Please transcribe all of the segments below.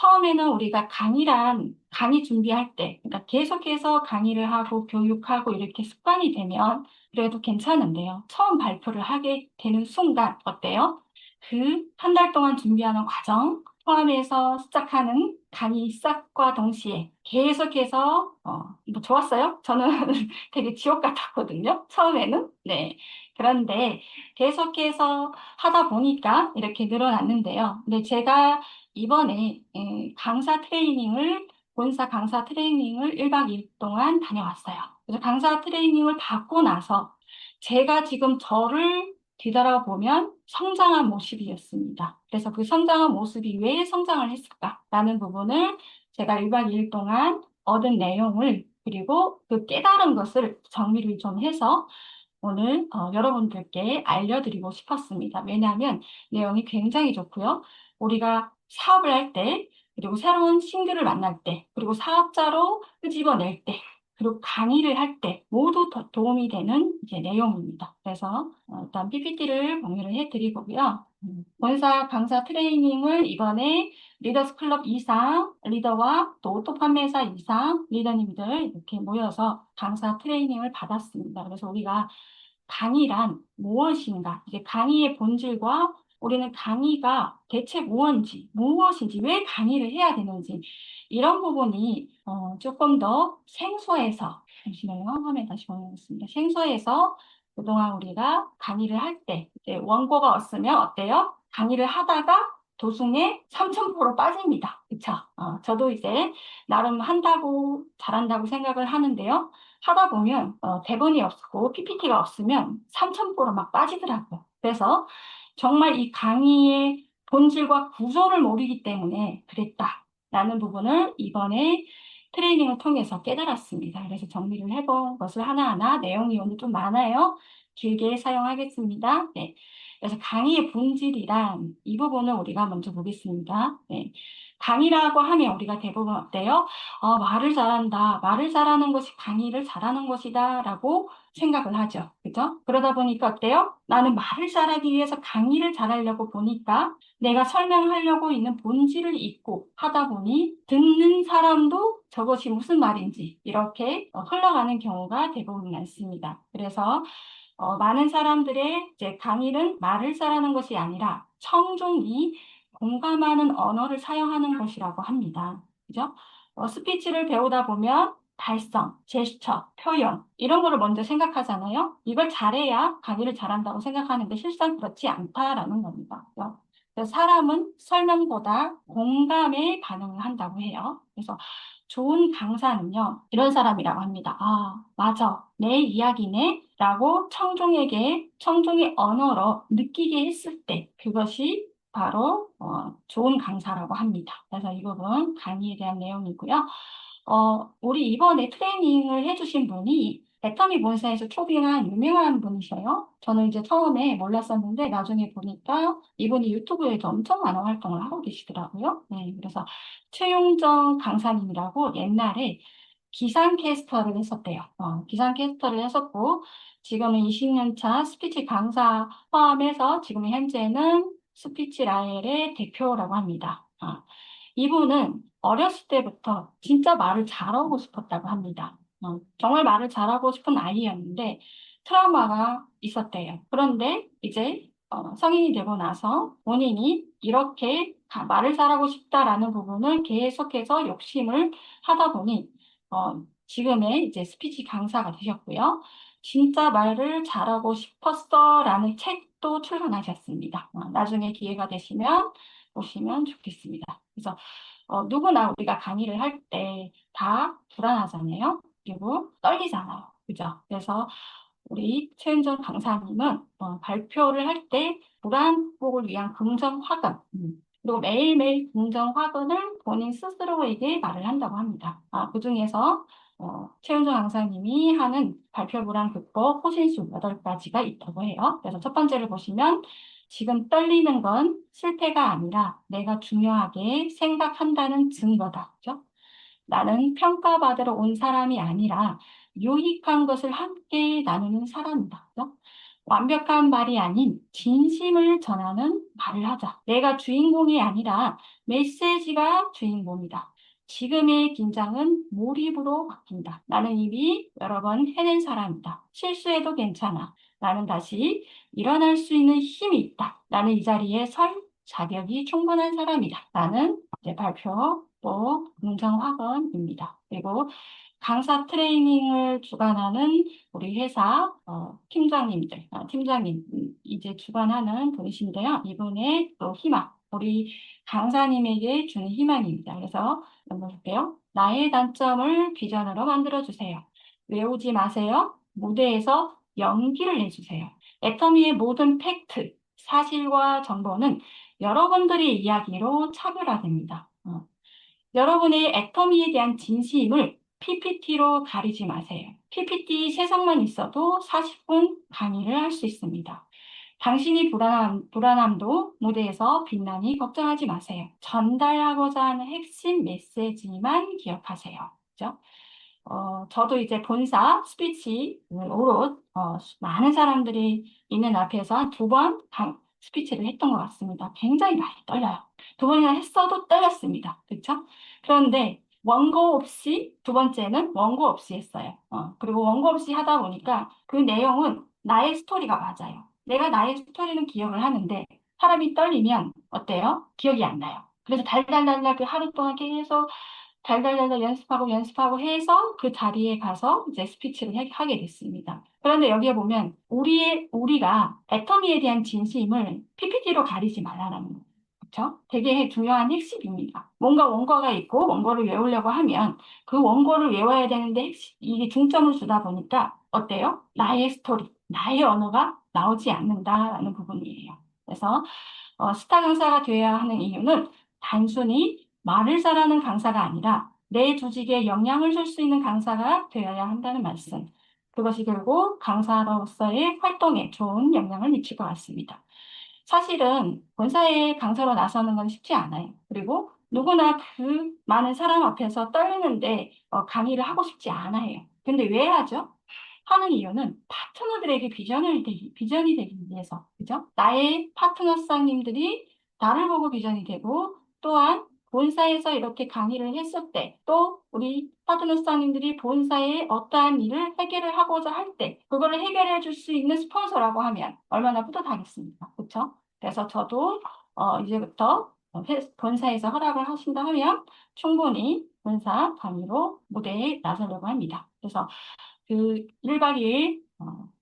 처음에는 우리가 강의 준비할 때, 그러니까 계속해서 강의를 하고 교육하고 이렇게 습관이 되면 그래도 괜찮은데요. 처음 발표를 하게 되는 순간 어때요? 그 한 달 동안 준비하는 과정 포함해서 시작하는 강의 시작과 동시에 계속해서 뭐 좋았어요? 저는 되게 지옥 같았거든요. 처음에는. 네. 그런데 계속해서 하다 보니까 이렇게 늘어났는데요. 근데 제가 이번에 강사 트레이닝을 본사 강사 트레이닝을 1박 2일 동안 다녀왔어요. 그래서 강사 트레이닝을 받고 나서 제가 지금 저를 뒤돌아보면 성장한 모습이었습니다. 그래서 그 성장한 모습이 왜 성장을 했을까라는 부분을 제가 1박 2일 동안 얻은 내용을 그리고 그 깨달은 것을 정리를 좀 해서 오늘 여러분들께 알려드리고 싶었습니다. 왜냐하면 내용이 굉장히 좋고요. 우리가 사업을 할 때, 그리고 새로운 신규를 만날 때, 그리고 사업자로 끄집어낼 때, 그리고 강의를 할 때 모두 더 도움이 되는 이제 내용입니다. 그래서 일단 PPT를 공유를 해드리고요. 본사 강사 트레이닝을 이번에 리더스 클럽 이상, 리더와 또 오토 판매사 이상 리더님들 이렇게 모여서 강사 트레이닝을 받았습니다. 그래서 우리가 강의란 무엇인가? 이제 강의의 본질과 우리는 강의가 대체 무엇인지, 왜 강의를 해야 되는지, 이런 부분이 조금 더 생소해서, 잠시만요. 화면 다시 보내겠습니다. 생소해서 그동안 우리가 강의를 할 때, 이제 원고가 없으면 어때요? 강의를 하다가 도중에 3,000% 빠집니다. 그쵸? 저도 이제 나름 잘한다고 생각을 하는데요. 하다 보면 대본이 없고 PPT가 없으면 3,000%막 빠지더라고요. 그래서 정말 이 강의의 본질과 구조를 모르기 때문에 그랬다라는 부분을 이번에 트레이닝을 통해서 깨달았습니다. 그래서 정리를 해본 것을 하나하나 내용이 오늘 좀 많아요. 길게 사용하겠습니다. 네. 그래서 강의의 본질이란 이 부분을 우리가 먼저 보겠습니다. 네. 강의라고 하면 우리가 대부분 어때요? 말을 잘한다. 말을 잘하는 것이 강의를 잘하는 것이다. 라고 생각을 하죠. 그죠? 그러다 보니까 어때요? 나는 말을 잘하기 위해서 강의를 잘하려고 보니까 내가 설명하려고 있는 본질을 잊고 하다 보니 듣는 사람도 저것이 무슨 말인지 이렇게 흘러가는 경우가 대부분 많습니다. 그래서 많은 사람들의 이제 강의는 말을 잘하는 것이 아니라 청중이 공감하는 언어를 사용하는 것이라고 합니다. 그죠? 스피치를 배우다 보면 발성, 제스처, 표현 이런 거를 먼저 생각하잖아요. 이걸 잘해야 강의를 잘한다고 생각하는데 실상 그렇지 않다라는 겁니다. 그죠? 그래서 사람은 설명보다 공감에 반응을 한다고 해요. 그래서 좋은 강사는요, 이런 사람이라고 합니다. 아, 맞아. 내 이야기네. 라고 청중의 언어로 느끼게 했을 때, 그것이 바로, 좋은 강사라고 합니다. 그래서 이 부분 강의에 대한 내용이고요. 우리 이번에 트레이닝을 해주신 분이 애터미 본사에서 초빙한 유명한 분이셔요. 저는 이제 처음에 몰랐었는데 나중에 보니까 이분이 유튜브에도 엄청 많은 활동을 하고 계시더라고요. 네, 그래서 최용정 강사님이라고 옛날에 기상캐스터를 했었대요. 기상캐스터를 했었고 지금은 20년 차 스피치 강사 포함해서 지금 현재는 스피치 라엘의 대표라고 합니다. 이분은 어렸을 때부터 진짜 말을 잘하고 싶었다고 합니다. 정말 말을 잘하고 싶은 아이였는데 트라우마가 있었대요. 그런데 이제 성인이 되고 나서 본인이 이렇게 말을 잘하고 싶다라는 부분을 계속해서 욕심을 하다 보니 지금의 이제 스피치 강사가 되셨고요. 진짜 말을 잘하고 싶었어라는 책도 출간하셨습니다. 나중에 기회가 되시면 보시면 좋겠습니다. 그래서 누구나 우리가 강의를 할 때 다 불안하잖아요. 그리고 떨리잖아요. 그죠? 그래서 우리 최은정 강사님은 발표를 할 때 불안복을 위한 긍정 확언, 그리고 매일매일 긍정 확언을 본인 스스로에게 말을 한다고 합니다. 그중에서 최은정 강사님이 하는 발표 불안 극복 호신술 8가지가 있다고 해요. 그래서 첫 번째를 보시면 지금 떨리는 건 실패가 아니라 내가 중요하게 생각한다는 증거다. 그죠? 나는 평가받으러 온 사람이 아니라 유익한 것을 함께 나누는 사람이다. 그죠? 완벽한 말이 아닌 진심을 전하는 말을 하자. 내가 주인공이 아니라 메시지가 주인공이다. 지금의 긴장은 몰입으로 바뀐다. 나는 이미 여러 번 해낸 사람이다. 실수해도 괜찮아. 나는 다시 일어날 수 있는 힘이 있다. 나는 이 자리에 설 자격이 충분한 사람이다. 나는 이제 발표 또 공정 확언입니다. 그리고 강사 트레이닝을 주관하는 우리 회사 팀장님들, 팀장님 이제 주관하는 분이신데요. 이분의 또 희망, 우리 강사님에게 주는 희망입니다. 그래서 한번 볼게요. 나의 단점을 비전으로 만들어주세요. 외우지 마세요. 무대에서 연기를 내주세요. 애터미의 모든 팩트, 사실과 정보는 여러분들의 이야기로 차별화됩니다. 여러분의 애터미에 대한 진심을 PPT로 가리지 마세요. PPT 세상만 있어도 40분 강의를 할 수 있습니다. 당신이 불안함도 무대에서 빛나니 걱정하지 마세요. 전달하고자 하는 핵심 메시지만 기억하세요. 그죠? 저도 이제 본사 스피치 오롯 많은 사람들이 있는 앞에서 한 두 번 스피치를 했던 것 같습니다. 굉장히 많이 떨려요. 두 번이나 했어도 떨렸습니다. 그렇죠? 그런데 원고 없이 두 번째는 원고 없이 했어요. 그리고 원고 없이 하다 보니까 그 내용은 나의 스토리가 맞아요. 내가 나의 스토리는 기억을 하는데 사람이 떨리면 어때요? 기억이 안 나요. 그래서 달달달달 그 하루 동안 계속 달달달달 연습하고 해서 그 자리에 가서 이제 스피치를 하게 됐습니다. 그런데 여기에 보면 우리가 애터미에 대한 진심을 PPT로 가리지 말라는 거예요. 그렇죠? 되게 중요한 핵심입니다. 뭔가 원고가 있고 원고를 외우려고 하면 그 원고를 외워야 되는데 이게 중점을 주다 보니까 어때요? 나의 스토리, 나의 언어가 나오지 않는다라는 부분이에요. 그래서 스타 강사가 되어야 하는 이유는 단순히 말을 잘하는 강사가 아니라 내 조직에 영향을 줄 수 있는 강사가 되어야 한다는 말씀. 그것이 결국 강사로서의 활동에 좋은 영향을 미칠 것 같습니다. 사실은 본사에 강사로 나서는 건 쉽지 않아요. 그리고 누구나 그 많은 사람 앞에서 떨리는데 강의를 하고 싶지 않아요. 근데 왜 하죠? 하는 이유는 파트너들에게 비전이 되기 위해서, 그죠? 나의 파트너상님들이 나를 보고 비전이 되고, 또한 본사에서 이렇게 강의를 했을 때, 또 우리 파트너상님들이 본사에 어떠한 일을 해결을 하고자 할 때, 그거를 해결해 줄 수 있는 스폰서라고 하면 얼마나 뿌듯하겠습니까? 그렇죠? 그래서 저도 이제부터 본사에서 허락을 하신다 하면 충분히 본사 강의로 무대에 나서려고 합니다. 그래서 그 1박 2일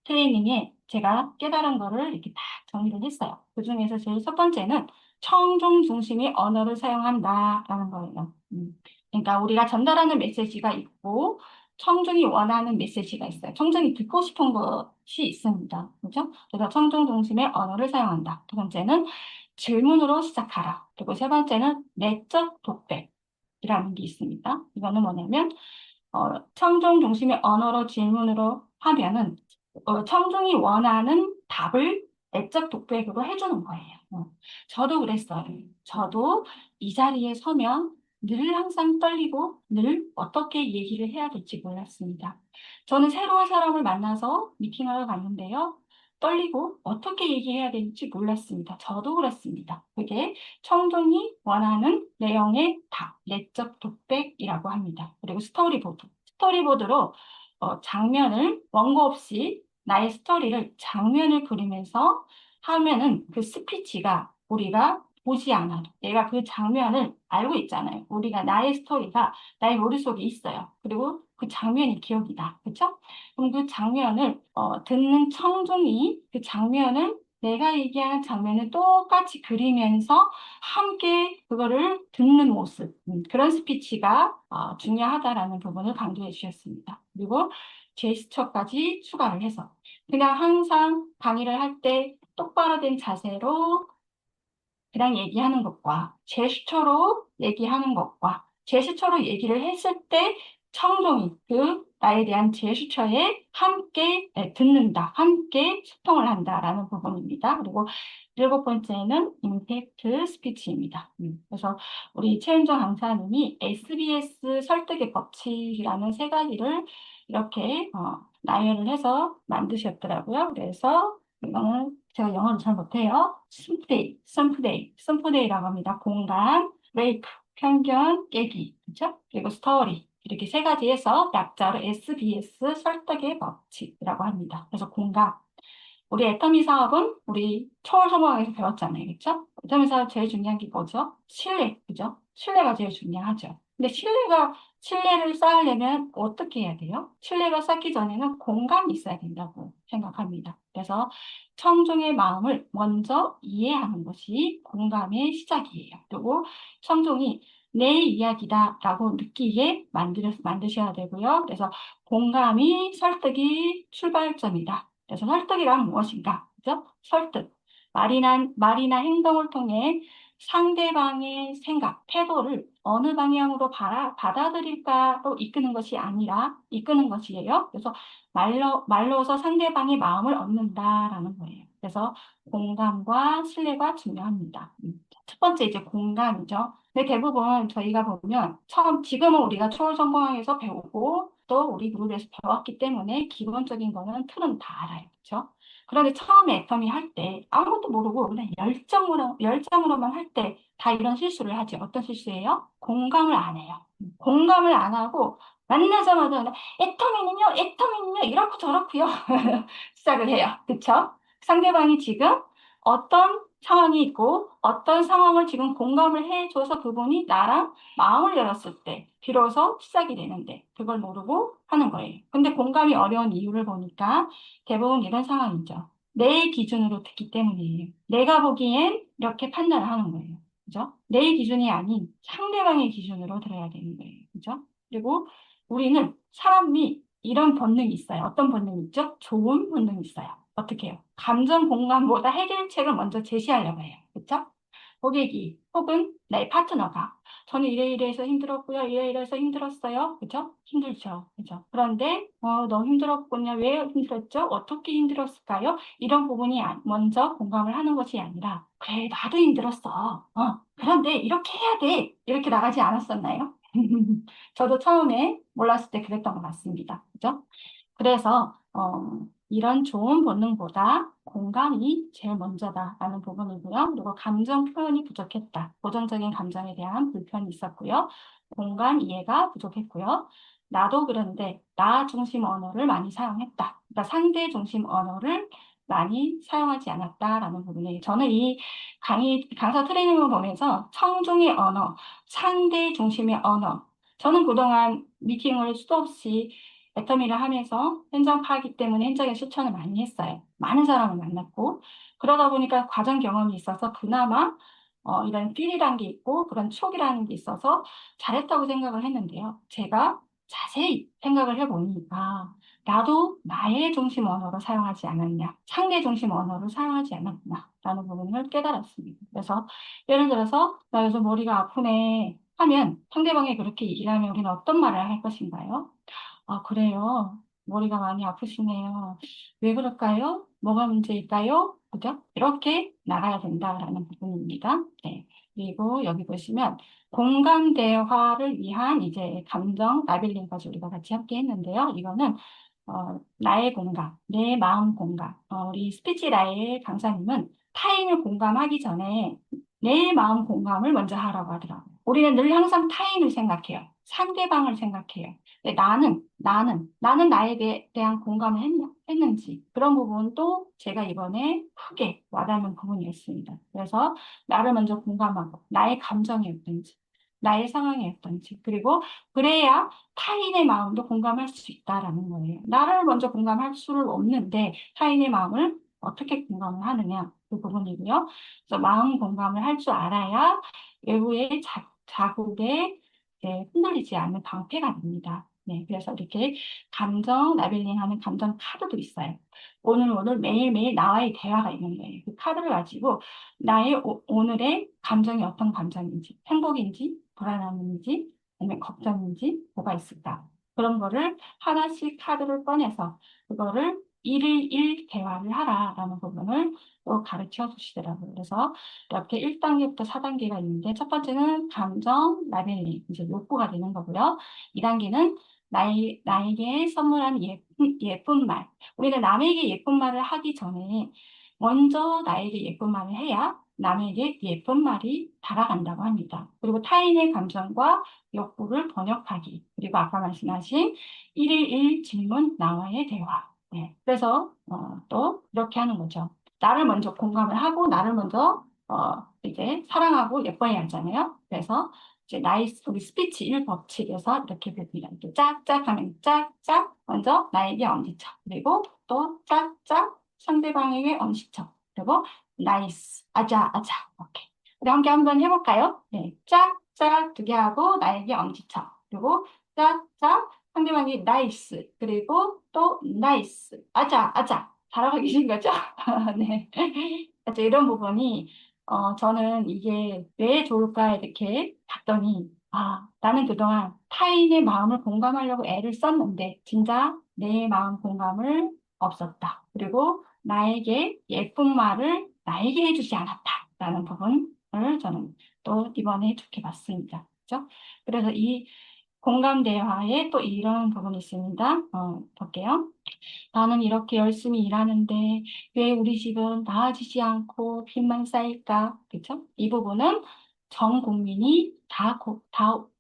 트레이닝에 제가 깨달은 거를 이렇게 딱 정리를 했어요. 그 중에서 제일 첫 번째는 청중 중심의 언어를 사용한다라는 거예요. 그러니까 우리가 전달하는 메시지가 있고 청중이 원하는 메시지가 있어요. 청중이 듣고 싶은 것이 있습니다. 그렇죠? 그래서 청중 중심의 언어를 사용한다. 두 번째는 질문으로 시작하라. 그리고 세 번째는 내적 독백이라는 게 있습니다. 이거는 뭐냐면 청중 중심의 언어로 질문으로 하면은 청중이 원하는 답을 내적 독백으로 해주는 거예요. 저도 그랬어요. 저도 이 자리에 서면 늘 항상 떨리고 늘 어떻게 얘기를 해야 될지 몰랐습니다. 저는 새로운 사람을 만나서 미팅하러 갔는데요. 떨리고 어떻게 얘기해야 될지 몰랐습니다. 저도 그렇습니다. 그게 청중이 원하는 내용의 답, 내적 독백이라고 합니다. 그리고 스토리보드. 스토리보드로 장면을 원고 없이 나의 스토리를 장면을 그리면서 하면은 그 스피치가 우리가 보지 않아도 내가 그 장면을 알고 있잖아요. 우리가 나의 스토리가 나의 머릿속에 있어요. 그리고 그 장면이 기억이 나. 그렇죠? 그럼 그 장면을 듣는 청중이 그 장면을 내가 얘기하는 장면을 똑같이 그리면서 함께 그거를 듣는 모습, 그런 스피치가 중요하다라는 부분을 강조해 주셨습니다. 그리고 제스처까지 추가를 해서 그냥 항상 강의를 할 때 똑바로 된 자세로 그냥 얘기하는 것과 제스처로 얘기하는 것과 제스처로 얘기를 했을 때 청중이 그 나에 대한 제스처에 함께 듣는다, 함께 소통을 한다라는 부분입니다. 그리고 일곱 번째는 임팩트 스피치입니다. 그래서 우리 최은정 강사님이 SBS 설득의 법칙이라는 세 가지를 이렇게 나열을 해서 만드셨더라고요. 그래서 이거는 제가 영어를 잘 못해요. 썸프데이라고 합니다. 공간, 브레이크, 편견, 깨기, 그죠? 그리고 스토리. 이렇게 세 가지에서 약자로 SBS 설득의 법칙이라고 합니다. 그래서 공감. 우리 애터미 사업은 우리 초월 성공학에서 배웠잖아요. 그렇죠? 애터미 사업 제일 중요한 게 뭐죠? 신뢰, 그죠? 신뢰가 제일 중요하죠. 근데 신뢰를 쌓으려면 어떻게 해야 돼요? 신뢰가 쌓기 전에는 공감이 있어야 된다고 생각합니다. 그래서 청중의 마음을 먼저 이해하는 것이 공감의 시작이에요. 그리고 청중이 내 이야기다라고 느끼게 만드셔야 되고요. 그래서 공감이 설득이 출발점이다. 그래서 설득이란 무엇인가? 그죠? 설득. 말이나 행동을 통해 상대방의 생각, 태도를 어느 방향으로 받아들일까로 이끄는 것이에요. 그래서 말로서 상대방의 마음을 얻는다라는 거예요. 그래서 공감과 신뢰가 중요합니다. 첫 번째 이제 공감이죠. 근데 대부분 저희가 보면 지금은 우리가 초월성공학에서 배우고 또 우리 그룹에서 배웠기 때문에 기본적인 거는 틀은 다 알아요. 그렇죠? 그런데 처음에 애터미 할 때 아무것도 모르고 그냥 열정으로만 할 때 다 이런 실수를 하죠. 어떤 실수예요? 공감을 안 해요. 공감을 안 하고 만나자마자 애터미는요 이렇고 저렇고요 시작을 해요. 그렇죠? 상대방이 지금 어떤 상황이 있고 어떤 상황을 지금 공감을 해줘서 그분이 나랑 마음을 열었을 때 비로소 시작이 되는데 그걸 모르고 하는 거예요. 근데 공감이 어려운 이유를 보니까 대부분 이런 상황이죠. 내 기준으로 듣기 때문이에요. 내가 보기엔 이렇게 판단을 하는 거예요. 그죠? 내 기준이 아닌 상대방의 기준으로 들어야 되는 거예요. 그죠? 그리고 우리는 사람이 이런 본능이 있어요. 어떤 본능이 있죠? 좋은 본능이 있어요. 어떻게 해요? 감정 공감보다 해결책을 먼저 제시하려고 해요. 그렇죠? 고객이 혹은 내 파트너가 저는 이래서 힘들었고요. 이래서 힘들었어요. 그죠? 힘들죠. 그죠? 그런데 너무 힘들었군요. 왜 힘들었죠? 어떻게 힘들었을까요? 이런 부분이 먼저 공감을 하는 것이 아니라 그래 나도 힘들었어. 그런데 이렇게 해야 돼. 이렇게 나가지 않았었나요? 저도 처음에 몰랐을 때 그랬던 것 같습니다. 그죠? 그래서 이런 좋은 본능보다 공감이 제일 먼저다라는 부분이고요. 그리고 감정 표현이 부족했다. 고정적인 감정에 대한 불편이 있었고요. 공감 이해가 부족했고요. 나도 그런데 나 중심 언어를 많이 사용했다. 그러니까 상대 중심 언어를 많이 사용하지 않았다라는 부분이에요. 저는 이 강사 트레이닝을 보면서 청중의 언어, 상대 중심의 언어, 저는 그동안 미팅을 수도 없이 애터미를 하면서 현장 파악이기 때문에 현장에 실천을 많이 했어요. 많은 사람을 만났고 그러다 보니까 과정 경험이 있어서 그나마 이런 필이라는 게 있고 그런 촉이라는 게 있어서 잘했다고 생각을 했는데요. 제가 자세히 생각을 해보니까 나도 나의 중심 언어로 사용하지 않았냐, 상대 중심 언어를 사용하지 않았구나 라는 부분을 깨달았습니다. 그래서 예를 들어서 나 요즘 머리가 아프네 하면 상대방이 그렇게 얘기를 하면 우리는 어떤 말을 할 것인가요? 아, 그래요. 머리가 많이 아프시네요. 왜 그럴까요? 뭐가 문제일까요? 그죠? 이렇게 나가야 된다라는 부분입니다. 네. 그리고 여기 보시면 공감 대화를 위한 이제 감정 라벨링까지 우리가 같이 함께 했는데요. 이거는 나의 공감, 내 마음 공감. 우리 스피치 라엘 강사님은 타인을 공감하기 전에 내 마음 공감을 먼저 하라고 하더라고요. 우리는 늘 항상 타인을 생각해요. 상대방을 생각해요. 근데 나는 대한 공감을 했는지 그런 부분도 제가 이번에 크게 와닿는 부분이었습니다. 그래서 나를 먼저 공감하고 나의 감정이 어떤지 나의 상황이 어떤지 그리고 그래야 타인의 마음도 공감할 수 있다라는 거예요. 나를 먼저 공감할 수는 없는데 타인의 마음을 어떻게 공감을 하느냐 그 부분이고요. 그래서 마음 공감을 할 줄 알아야 외부의 자국에 흔들리지 않는 방패가 됩니다. 네, 그래서 이렇게 감정 라벨링하는 감정 카드도 있어요. 오늘 매일매일 나와의 대화가 있는 거예요. 그 카드를 가지고 나의 오늘의 감정이 어떤 감정인지, 행복인지, 불안함인지, 아니면 걱정인지, 뭐가 있을까? 그런 거를 하나씩 카드를 꺼내서 그거를 일일 대화를 하라라는 부분을 또 가르쳐 주시더라고요. 그래서 이렇게 1단계부터 4단계가 있는데 첫 번째는 감정 라벨링, 이제 욕구가 되는 거고요. 2단계는 나에게 선물한 예쁜 말. 우리가 남에게 예쁜 말을 하기 전에 먼저 나에게 예쁜 말을 해야 남에게 예쁜 말이 다가간다고 합니다. 그리고 타인의 감정과 욕구를 번역하기. 그리고 아까 말씀하신 1일1 질문, 나와의 대화. 네. 그래서 또 이렇게 하는 거죠. 나를 먼저 공감을 하고 나를 먼저 이제 사랑하고 예뻐해야 하잖아요. 그래서 이제 우리 스피치 1법칙에서 이렇게 봅니다. 이렇게 짝짝 하면 짝짝 먼저 나에게 엄지척. 그리고 또 짝짝 상대방에게 엄지척. 그리고 나이스, 아자, 아자. 이렇게. 우리 함께 한번 해볼까요? 네. 짝짝 두 개 하고 나에게 엄지척. 그리고 짝짝 상대방이 나이스. 그리고 또 나이스. 아자, 아자. 잘하고 계신 거죠? 네. 그래서 이런 부분이 저는 이게 왜 좋을까 이렇게 봤더니, 나는 그동안 타인의 마음을 공감하려고 애를 썼는데, 진짜 내 마음 공감을 없었다. 그리고 나에게 예쁜 말을 나에게 해주지 않았다라는 부분을 저는 또 이번에 좋게 봤습니다. 그죠? 그래서 이 공감 대화에 또 이런 부분이 있습니다. 볼게요. 나는 이렇게 열심히 일하는데 왜 우리 집은 나아지지 않고 빚만 쌓일까? 그쵸? 이 부분은 전 국민이 다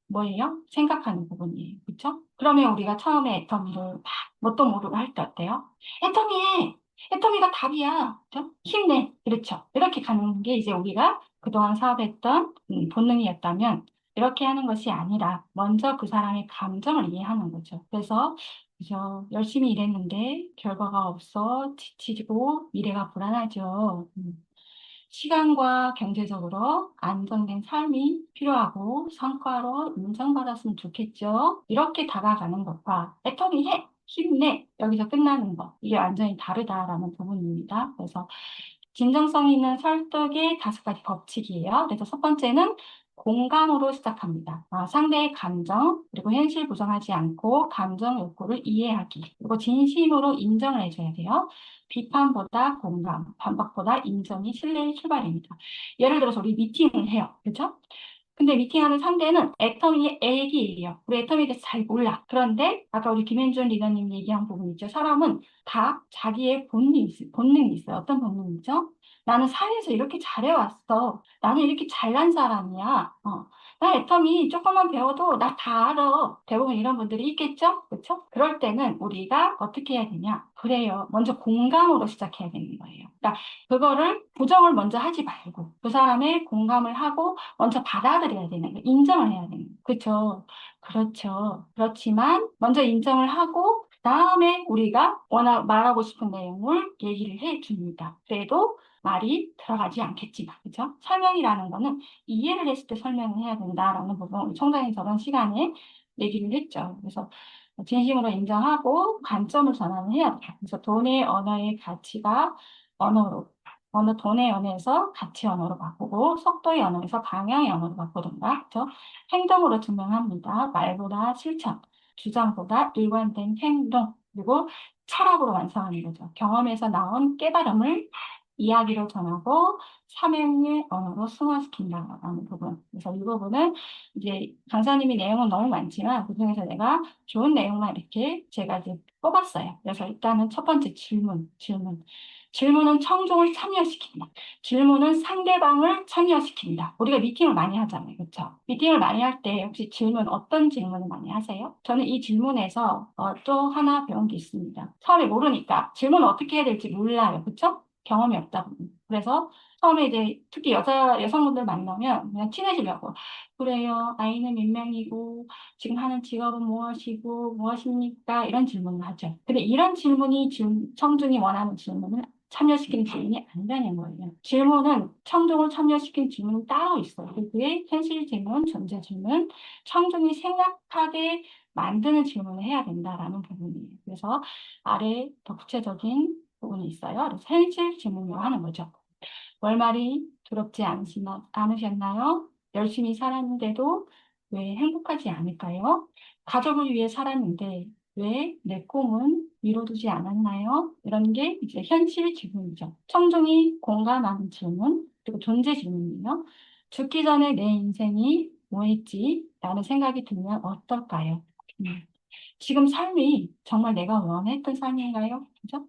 뭐예요? 생각하는 부분이에요. 그쵸? 그러면 우리가 처음에 애터미를 막 뭣도 모르고 할 때 어때요? 애터미해! 애터미가 답이야. 그쵸? 힘내! 그렇죠? 이렇게 가는 게 이제 우리가 그동안 사업했던 본능이었다면 이렇게 하는 것이 아니라 먼저 그 사람의 감정을 이해하는 거죠. 그래서 그죠. 열심히 일했는데 결과가 없어 지치고 미래가 불안하죠. 시간과 경제적으로 안정된 삶이 필요하고 성과로 인정받았으면 좋겠죠. 이렇게 다가가는 것과 애터미 해! 힘내! 여기서 끝나는 것. 이게 완전히 다르다라는 부분입니다. 그래서 진정성 있는 설득의 5가지 법칙이에요. 그래서 첫 번째는 공감으로 시작합니다. 상대의 감정, 그리고 현실 부정하지 않고 감정 욕구를 이해하기, 그리고 진심으로 인정을 해줘야 돼요. 비판보다 공감, 반박보다 인정이 신뢰의 출발입니다. 예를 들어서 우리 미팅을 해요. 그렇죠? 근데 미팅하는 상대는 애터미의 애기예요. 우리 애터미에 대해서 잘 몰라. 그런데 아까 우리 김현준 리더님 얘기한 부분 있죠. 사람은 다 자기의 본능이 있어요. 어떤 본능이죠? 나는 사회에서 이렇게 잘해왔어. 나는 이렇게 잘난 사람이야. 나 애터미 조금만 배워도 나 다 알아. 대부분 이런 분들이 있겠죠? 그렇죠? 그럴 때는 우리가 어떻게 해야 되냐? 그래요. 먼저 공감으로 시작해야 되는 거예요. 그러니까 그거를 부정을 먼저 하지 말고 그 사람의 공감을 하고 먼저 받아들여야 되는 거, 인정을 해야 되는 거. 그렇죠? 그렇죠. 그렇지만 먼저 인정을 하고 그다음에 우리가 워낙 말하고 싶은 내용을 얘기를 해 줍니다. 그래도 말이 들어가지 않겠지만, 그죠? 설명이라는 거는 이해를 했을 때 설명을 해야 된다라는 부분, 우리 총장님 저번 시간에 얘기를 했죠. 그래서 진심으로 인정하고 관점을 전환을 해야 돼요. 그래서 돈의 언어의 가치가 언어로 돈의 언어에서 가치 언어로 바꾸고 속도의 언어에서 방향의 언어로 바꾸던가, 그죠? 행동으로 증명합니다. 말보다 실천, 주장보다 일관된 행동, 그리고 철학으로 완성하는 거죠. 경험에서 나온 깨달음을 이야기로 전하고 사명의 언어로 승화시킨다라는 부분. 그래서 이 부분은 이제 강사님이 내용은 너무 많지만 그중에서 내가 좋은 내용만 이렇게 제가 이제 뽑았어요. 그래서 일단은 첫 번째 질문. 질문은 청중을 참여시킨다. 질문은 상대방을 참여시킨다. 우리가 미팅을 많이 하잖아요. 그렇죠? 미팅을 많이 할 때 혹시 어떤 질문을 많이 하세요? 저는 이 질문에서 또 하나 배운 게 있습니다. 처음에 모르니까 질문을 어떻게 해야 될지 몰라요. 그렇죠? 경험이 없다 보니. 그래서 처음에 이제 특히 여성분들 만나면 그냥 친해지려고. 그래요. 나이는 몇 명이고, 지금 하는 직업은 무엇이고, 무엇입니까? 이런 질문을 하죠. 근데 이런 질문이 청중이 원하는 질문을 참여시키는 질문이 아니라는 거예요. 질문은 청중을 참여시키는 질문이 따로 있어요. 그게 현실 질문, 전제 질문, 청중이 생각하게 만드는 질문을 해야 된다라는 부분이에요. 그래서 아래 더 구체적인 부분이 있어요. 그래서 현실 질문으로 하는 거죠. 월말이 두렵지 않으셨나요? 열심히 살았는데도 왜 행복하지 않을까요? 가족을 위해 살았는데 왜 내 꿈은 이루어지지 않았나요? 이런 게 이제 현실 질문이죠. 청중이 공감하는 질문, 그리고 존재 질문이에요. 죽기 전에 내 인생이 뭐였지? 라는 생각이 들면 어떨까요? 지금 삶이 정말 내가 원했던 삶인가요? 그죠?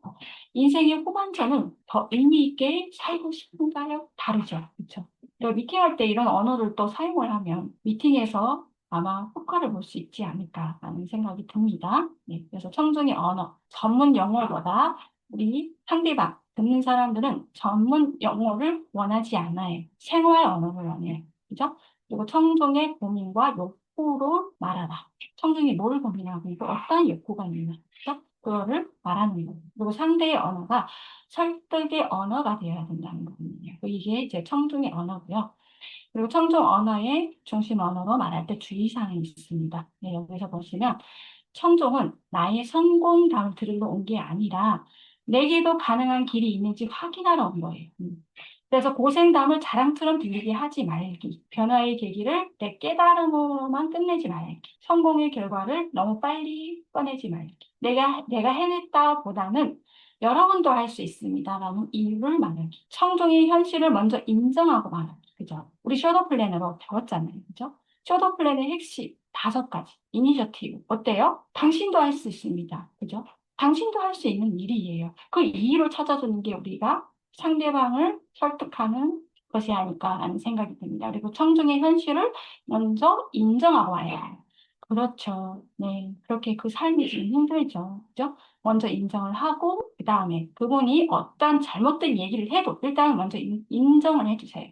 인생의 후반전은 더 의미 있게 살고 싶은가요? 다르죠. 그죠? 그리고 미팅할 때 이런 언어를 또 사용을 하면 미팅에서 아마 효과를 볼 수 있지 않을까라는 생각이 듭니다. 네, 그래서 청중의 언어, 전문 용어보다 우리 상대방, 듣는 사람들은 전문 용어를 원하지 않아요. 생활 언어를 원해요. 그죠? 그리고 청중의 고민과 욕구로 말하라. 청중이 뭘 고민하고 있고 어떤 욕구가 있나. 그죠? 그거를 말하는 거예요. 그리고 상대의 언어가 설득의 언어가 되어야 된다는 거거든요. 이게 이제 청중의 언어고요. 그리고 청중 언어의 중심 언어로 말할 때 주의사항이 있습니다. 네, 여기서 보시면 청중은 나의 성공담을 들으러 온 게 아니라 내게도 가능한 길이 있는지 확인하러 온 거예요. 그래서 고생담을 자랑처럼 들리게 하지 말기. 변화의 계기를 내 깨달음으로만 끝내지 말기. 성공의 결과를 너무 빨리 꺼내지 말기. 내가 해냈다 보다는 여러분도 할 수 있습니다라는 이유를 말하기. 청중의 현실을 먼저 인정하고 말하기. 그죠? 우리 셔도 플래너로 배웠잖아요. 그죠? 셔도 플랜의 핵심 5가지. 이니셔티브. 어때요? 당신도 할 수 있습니다. 그죠? 당신도 할 수 있는 일이에요. 그 이유를 찾아주는 게 우리가 상대방을 설득하는 것이 아닐까라는 생각이 듭니다. 그리고 청중의 현실을 먼저 인정하고 와야 해요. 그렇죠. 네. 그렇게 그 삶이 좀 힘들죠. 그죠? 먼저 인정을 하고, 그 다음에 그분이 어떤 잘못된 얘기를 해도 일단 먼저 인정을 해주세요.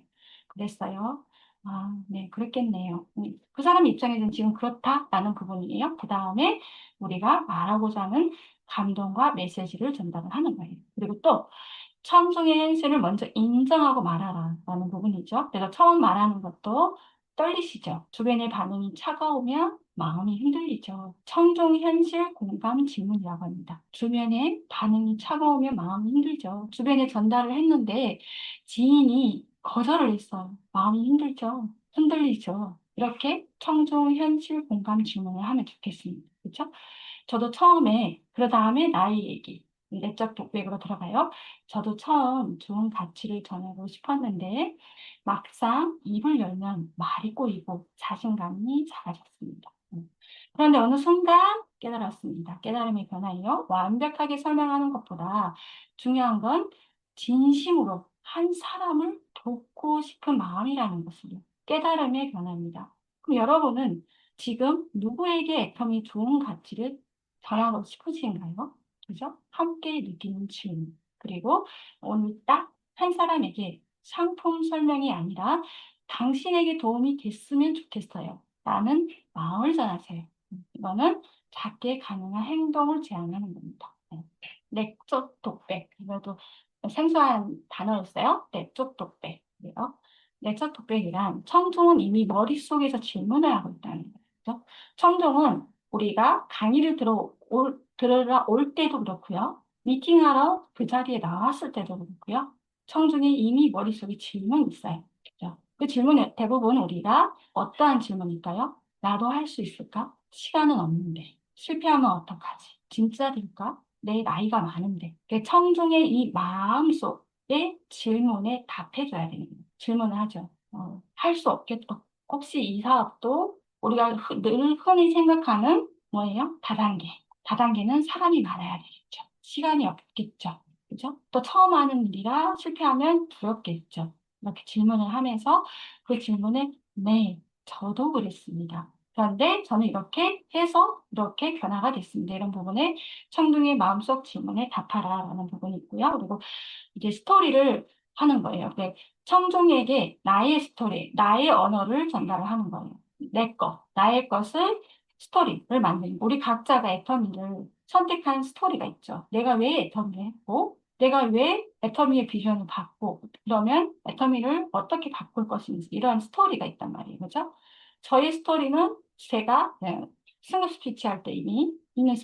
그랬어요. 아, 네, 그랬겠네요. 그 사람 입장에서는 지금 그렇다라는 부분이에요. 그 다음에 우리가 말하고자 하는 감동과 메시지를 전달을 하는 거예요. 그리고 또 청중의 현실을 먼저 인정하고 말하라 라는 부분이죠. 그래서 처음 말하는 것도 떨리시죠. 주변의 반응이 차가우면 마음이 흔들리죠. 청중 현실 공감 질문이라고 합니다. 주변의 반응이 차가우면 마음이 힘들죠. 주변에 전달을 했는데 지인이 거절을 했어요. 마음이 힘들죠. 흔들리죠. 이렇게 청중 현실 공감 질문을 하면 좋겠습니다. 그렇죠? 저도 처음에 그 다음에 나의 얘기 내적 독백으로 들어가요. 저도 처음 좋은 가치를 전하고 싶었는데 막상 입을 열면 말이 꼬이고 자신감이 작아졌습니다. 그런데 어느 순간 깨달았습니다. 깨달음의 변화예요. 완벽하게 설명하는 것보다 중요한 건 진심으로 한 사람을 돕고 싶은 마음이라는 것을요. 깨달음의 변화입니다. 그럼 여러분은 지금 누구에게 애텀이 좋은 가치를 전하고 싶으신가요? 그죠? 함께 느끼는 질문. 그리고 오늘 딱 한 사람에게 상품 설명이 아니라 당신에게 도움이 됐으면 좋겠어요. 라는 마음을 전하세요. 이거는 작게 가능한 행동을 제안하는 겁니다. 네. 내적 독백. 이것도 생소한 단어였어요. 내적 독백. 그래요. 내적 독백이란 청중은 이미 머릿속에서 질문을 하고 있다는 거죠. 청중은 우리가 강의를 들으러 올 때도 그렇고요. 미팅하러 그 자리에 나왔을 때도 그렇고요. 청중이 이미 머릿속에 질문이 있어요. 그죠? 그 질문은 대부분 우리가 어떠한 질문일까요? 나도 할 수 있을까? 시간은 없는데. 실패하면 어떡하지? 진짜 될까? 내 나이가 많은데. 그 청중의 이 마음속의 질문에 답해줘야 되는 거예요. 질문을 하죠. 할 수 없겠다. 혹시 이 사업도 우리가 늘 흔히 생각하는 뭐예요? 다단계. 다단계는 사람이 많아야 되겠죠. 시간이 없겠죠. 그죠? 또 처음 하는 일이라 실패하면 두렵겠죠. 이렇게 질문을 하면서 그 질문에 네, 저도 그랬습니다. 그런데 저는 이렇게 해서 이렇게 변화가 됐습니다. 이런 부분에 청중의 마음속 질문에 답하라라는 부분이 있고요. 그리고 이제 스토리를 하는 거예요. 네, 청중에게 나의 스토리, 나의 언어를 전달을 하는 거예요. 나의 것을 스토리를 만드는. 우리 각자가 애터미를 선택한 스토리가 있죠. 내가 왜 애터미를 했고, 내가 왜 애터미의 비전을 받고, 그러면 애터미를 어떻게 바꿀 것인지, 이런 스토리가 있단 말이에요. 그죠? 저의 스토리는 제가 승급 스피치 할 때 이미 있는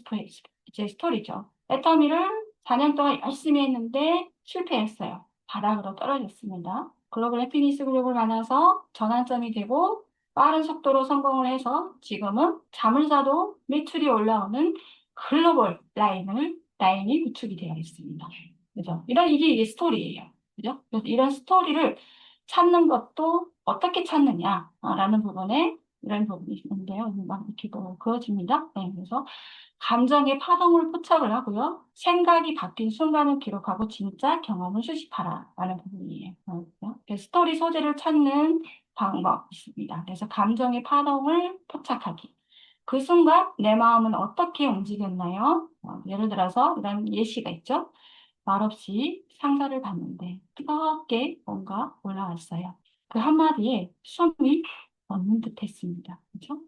제 스토리죠. 애터미를 4년 동안 열심히 했는데 실패했어요. 바닥으로 떨어졌습니다. 글로벌 해피니스 그룹을 만나서 전환점이 되고 빠른 속도로 성공을 해서 지금은 잠을 자도 매출이 올라오는 글로벌 라인이 구축이 되어 있습니다. 그죠? 이게 스토리예요. 그죠? 그래서 이런 스토리를 찾는 것도 어떻게 찾느냐라는 부분에 이런 부분이 있는데요. 막 이렇게 그어집니다. 네, 그래서 감정의 파동을 포착을 하고요. 생각이 바뀐 순간을 기록하고 진짜 경험을 수집하라 라는 부분이에요. 스토리 소재를 찾는 방법이 있습니다. 그래서 감정의 파동을 포착하기. 그 순간 내 마음은 어떻게 움직였나요? 예를 들어서 이런 예시가 있죠. 말없이 상자를 봤는데 뜨겁게 뭔가 올라왔어요. 그 한마디에 숨이 멎는 듯 했습니다. 그죠?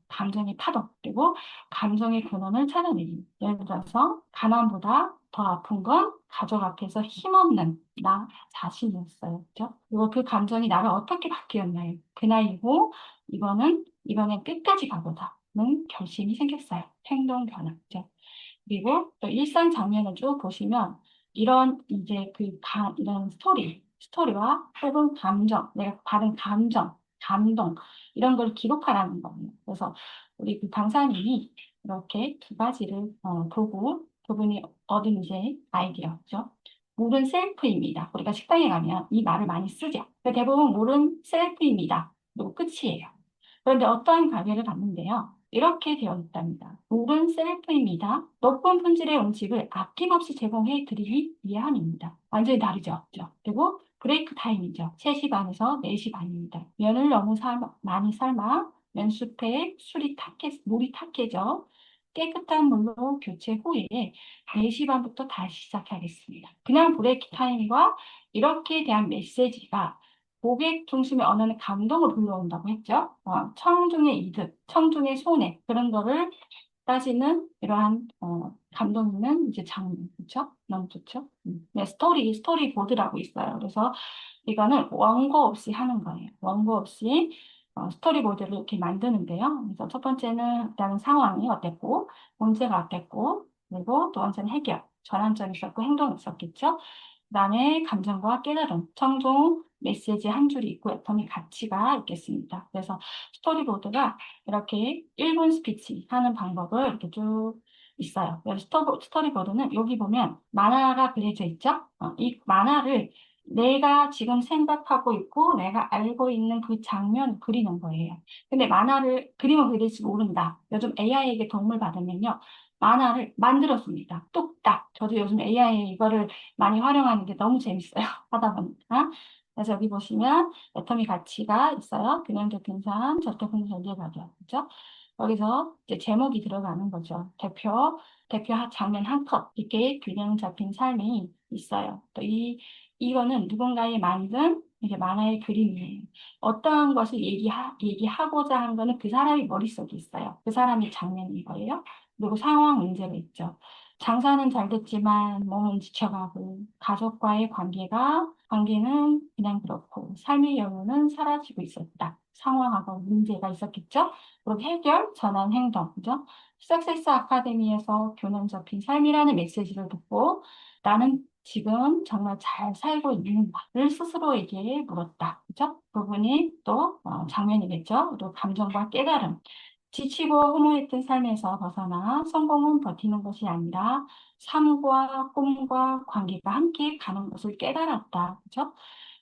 감정의 파동, 그리고 감정의 근원을 찾아내기. 예를 들어서 가난보다 더 아픈 건 가족 앞에서 힘없는 나 자신이었어요. 그죠? 그리고 그 감정이 나를 어떻게 바뀌었나요? 그날이고 이번엔 끝까지 가보자는 결심이 생겼어요. 행동 변화. 그죠? 그리고 또 일상 장면을 쭉 보시면 이런 이제 이런 스토리와 혹은 감정, 내가 받은 감정, 감동 이런 걸 기록하라는 거예요. 그래서 우리 그 강사님이 이렇게 두 가지를 보고 그분이 얻은 이제 아이디어죠. 물은 셀프입니다. 우리가 식당에 가면 이 말을 많이 쓰죠. 근데 대부분 물은 셀프입니다. 그리고 끝이에요. 그런데 어떠한 가게를 갔는데요. 이렇게 되어 있답니다. 물은 셀프입니다. 높은 품질의 음식을 아낌없이 제공해 드리기 위함입니다. 완전히 다르죠. 그죠? 그리고 브레이크 타임이죠. 3시 반에서 4시 반입니다. 면을 너무 많이 삶아 면수패에 물이 탁해져 깨끗한 물로 교체 후에 4시 반부터 다시 시작하겠습니다. 그냥 브레이크 타임과 이렇게 대한 메시지가 고객 중심의 언어는 감동을 불러온다고 했죠. 청중의 이득, 청중의 손해 그런 거를 따지는 이러한 감동 있는 이제 장면, 그렇죠? 너무 좋죠? 네, 스토리보드라고 있어요. 그래서 이거는 원고 없이 하는 거예요. 원고 없이 스토리보드를 이렇게 만드는데요. 그래서 첫 번째는 일단은 상황이 어땠고, 문제가 어땠고, 그리고 두 번째는 해결, 전환점이 있었고, 행동이 있었겠죠. 그다음에 감정과 깨달음, 청중 메시지 한 줄이 있고 애터미 가치가 있겠습니다. 그래서 스토리보드가 이렇게 1분 스피치 하는 방법을 이렇게 쭉 있어요. 그래서 스토리보드는 여기 보면 만화가 그려져 있죠? 이 만화를 내가 지금 생각하고 있고 내가 알고 있는 그 장면을 그리는 거예요. 근데 만화를 그림을 그릴지 모른다. 요즘 AI에게 도움을 받으면요. 만화를 만들어줍니다. 뚝딱. 저도 요즘 AI 이거를 많이 활용하는 게 너무 재밌어요. 하다 보니까. 그래서 여기 보시면 애터미 가치가 있어요. 균형 잡힌 삶, 저택은 전제가격. 그죠? 여기서 이제 제목이 들어가는 거죠. 대표 장면 한 컷. 이렇게 균형 잡힌 삶이 있어요. 또 이거는 누군가의 만든 이제 만화의 그림이에요. 어떠한 것을 얘기하고자 하는 거는 그 사람의 머릿속에 있어요. 그 사람의 장면인 거예요. 그리고 상황 문제가 있죠. 장사는 잘 됐지만 몸은 지쳐가고 가족과의 관계는 그냥 그렇고 삶의 여유는 사라지고 있었다. 상황하고 문제가 있었겠죠? 그리고 해결, 전환, 행동, 그죠? 석세스 아카데미에서 교훈 잡힌 삶이라는 메시지를 듣고 나는 지금 정말 잘 살고 있는가를 스스로에게 물었다. 그죠? 부분이 또 장면이겠죠? 그리고 감정과 깨달음. 지치고 허무했던 삶에서 벗어나 성공은 버티는 것이 아니라 삶과 꿈과 관계가 함께 가는 것을 깨달았다. 그죠?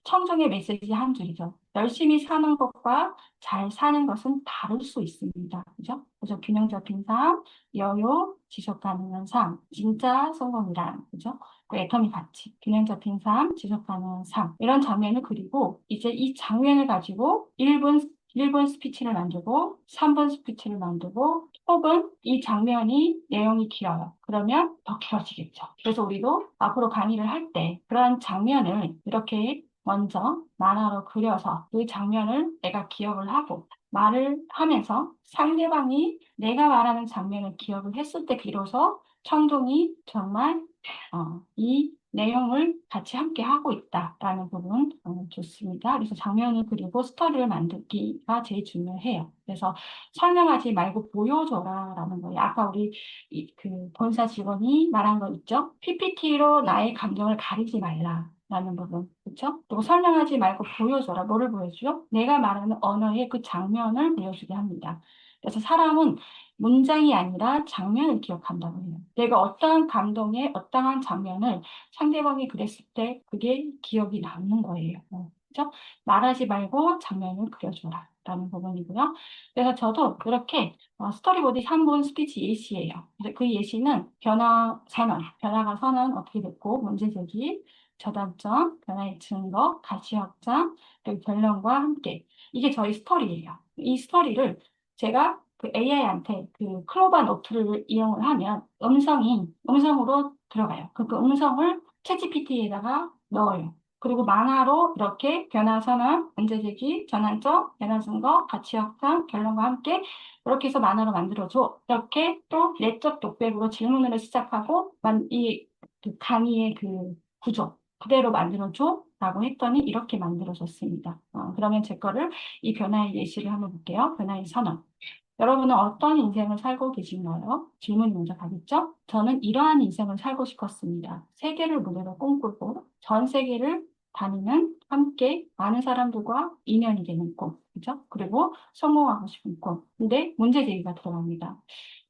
청중의 메시지 한 줄이죠. 열심히 사는 것과 잘 사는 것은 다를 수 있습니다. 그죠? 그래서 균형 잡힌 삶, 여유, 지속 가능한 삶, 진짜 성공이란, 그죠? 그 애터미 가치, 균형 잡힌 삶, 지속 가능한 삶. 이런 장면을 그리고 이제 이 장면을 가지고 1분 스피치를 만들고 3분 스피치를 만들고 혹은 이 장면이 내용이 길어요. 그러면 더 길어지겠죠. 그래서 우리도 앞으로 강의를 할 때 그러한 장면을 이렇게 먼저 만화로 그려서 그 장면을 내가 기억을 하고 말을 하면서 상대방이 내가 말하는 장면을 기억을 했을 때 비로소 청중이 정말 이 내용을 같이 함께 하고 있다라는 부분 좋습니다. 그래서 장면을 그리고 스토리를 만들기가 제일 중요해요. 그래서 설명하지 말고 보여줘라라는 거예요. 아까 우리 그 본사 직원이 말한 거 있죠? PPT로 나의 감정을 가리지 말라라는 부분, 그렇죠? 그리고 설명하지 말고 보여줘라. 뭐를 보여주죠? 내가 말하는 언어의 그 장면을 보여주게 합니다. 그래서 사람은 문장이 아니라 장면을 기억한다고 해요. 내가 어떠한 감동에 어떠한 장면을 상대방이 그랬을 때 그게 기억이 남는 거예요. 그죠? 말하지 말고 장면을 그려줘라. 라는 부분이고요. 그래서 저도 이렇게 스토리보드 3분 스피치 예시예요. 그래서 그 예시는 변화 선언, 변화가 선언 어떻게 됐고, 문제 제기, 저단점, 변화의 증거, 가치 확장, 그리고 결론과 함께. 이게 저희 스토리예요. 이 스토리를 제가 그 AI한테 그 클로바 노트를 이용을 하면 음성으로 들어가요. 그 음성을 챗GPT에다가 넣어요. 그리고 만화로 이렇게 변화 선언, 문제 제기, 전환점, 변화 증거, 가치 확장, 결론과 함께 이렇게 해서 만화로 만들어줘. 이렇게 또 내적 독백으로 질문으로 시작하고 그 강의의 그 구조 그대로 만들어줘. 라고 했더니 이렇게 만들어졌습니다. 그러면 제 거를 이 변화의 예시를 한번 볼게요. 변화의 선언. 여러분은 어떤 인생을 살고 계신가요? 질문이 먼저 가겠죠? 저는 이러한 인생을 살고 싶었습니다. 세계를 무대로 꿈꾸고 전 세계를 다니는 함께 많은 사람들과 인연이 되는 꿈, 그죠? 그리고 성공하고 싶은 꿈. 근데 문제 제기가 들어갑니다.